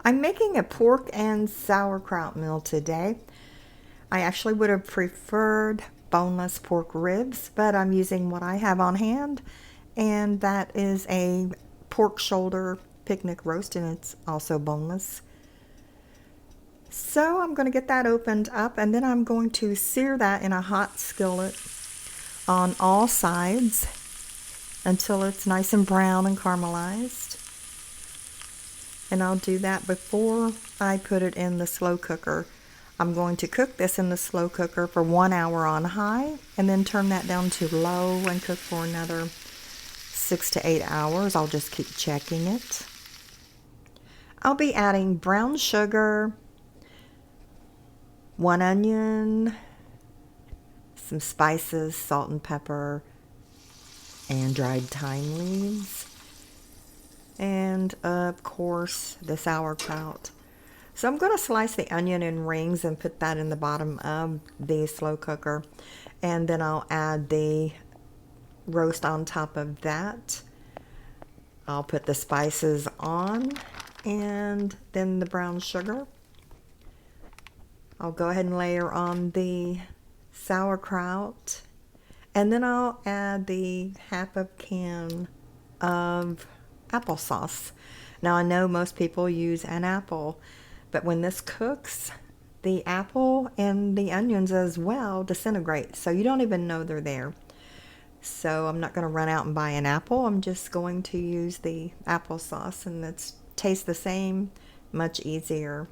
I'm making a pork and sauerkraut meal today. I actually would have preferred boneless pork ribs, but I'm using what I have on hand, and that is a pork shoulder picnic roast, and it's also boneless. So I'm going to get that opened up, and then I'm going to sear that in a hot skillet on all sides until it's nice and brown and caramelized. And I'll do that before I put it in the slow cooker. I'm going to cook this in the slow cooker for 1 hour on high and then turn that down to low and cook for another 6 to 8 hours. I'll just keep checking it. I'll be adding brown sugar, 1 onion, some spices, salt and pepper, and dried thyme leaves, and of course the sauerkraut. So I'm going to slice the onion in rings and put that in the bottom of the slow cooker, and then I'll add the roast on top of that. I'll put the spices on and then the brown sugar. I'll go ahead and layer on the sauerkraut, and then I'll add the half a can of applesauce. Now I know most people use an apple, but when this cooks, the apple and the onions as well disintegrate, so you don't even know they're there. So I'm not going to run out and buy an apple. I'm just going to use the applesauce, and it tastes the same, much easier.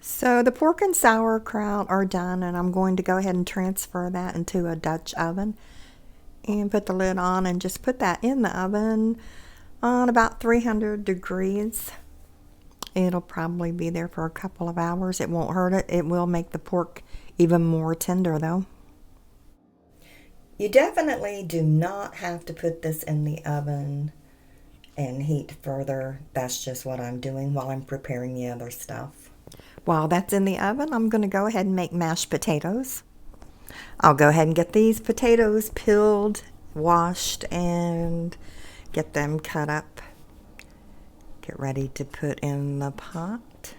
So the pork and sauerkraut are done, and I'm going to go ahead and transfer that into a Dutch oven and put the lid on and just put that in the oven on about 300 degrees. It'll probably be there for a couple of hours. It won't hurt it. It will make the pork even more tender though. You definitely do not have to put this in the oven and heat further. That's just what I'm doing while I'm preparing the other stuff. While that's in the oven, I'm going to go ahead and make mashed potatoes. I'll go ahead and get these potatoes peeled, washed, and get them cut up. Get ready to put in the pot.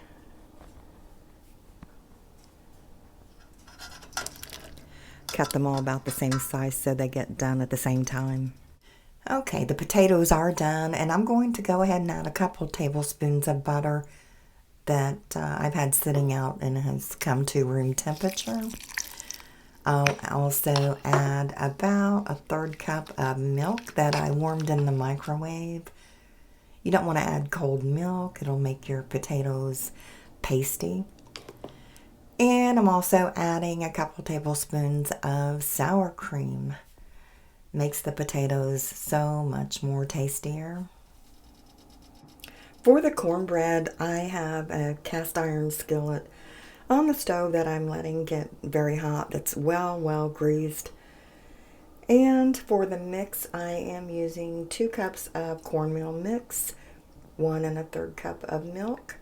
Cut them all about the same size so they get done at the same time. Okay, the potatoes are done, and I'm going to go ahead and add a couple tablespoons of butter that I've had sitting out and has come to room temperature. I'll also add about a 1/3 cup of milk that I warmed in the microwave. You don't want to add cold milk. It'll make your potatoes pasty. And I'm also adding a couple tablespoons of sour cream. Makes the potatoes so much more tastier. For the cornbread, I have a cast iron skillet on the stove that I'm letting get very hot. It's well greased. And for the mix, I am using 2 cups of cornmeal mix, 1 1/3 cup of milk,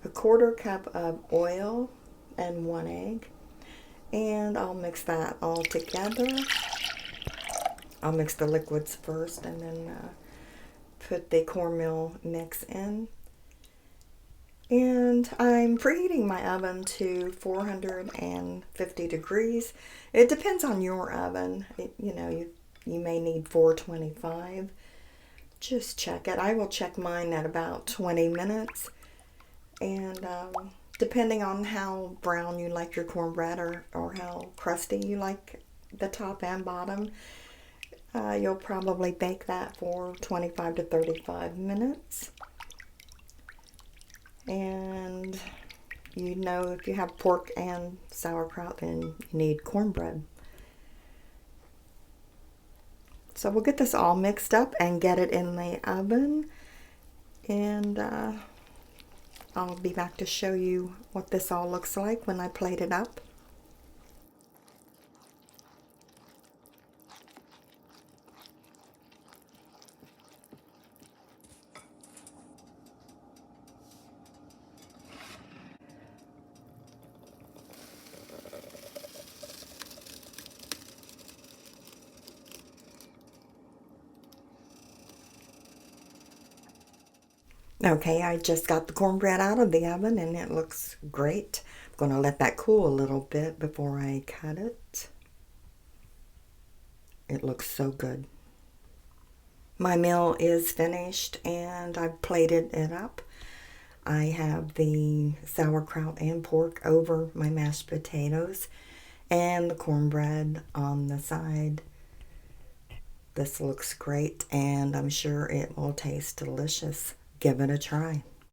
a 1/4 cup of oil, and 1 egg. And I'll mix that all together. I'll mix the liquids first and then put the cornmeal mix in. And I'm preheating my oven to 450 degrees. It depends on your oven. You may need 425. Just check it. I will check mine at about 20 minutes. And depending on how brown you like your cornbread or how crusty you like the top and bottom, you'll probably bake that for 25 to 35 minutes. And if you have pork and sauerkraut, then you need cornbread. So we'll get this all mixed up and get it in the oven. And I'll be back to show you what this all looks like when I plate it up. Okay, I just got the cornbread out of the oven and it looks great. I'm going to let that cool a little bit before I cut it. It looks so good. My meal is finished and I've plated it up. I have the sauerkraut and pork over my mashed potatoes and the cornbread on the side. This looks great and I'm sure it will taste delicious. Give it a try.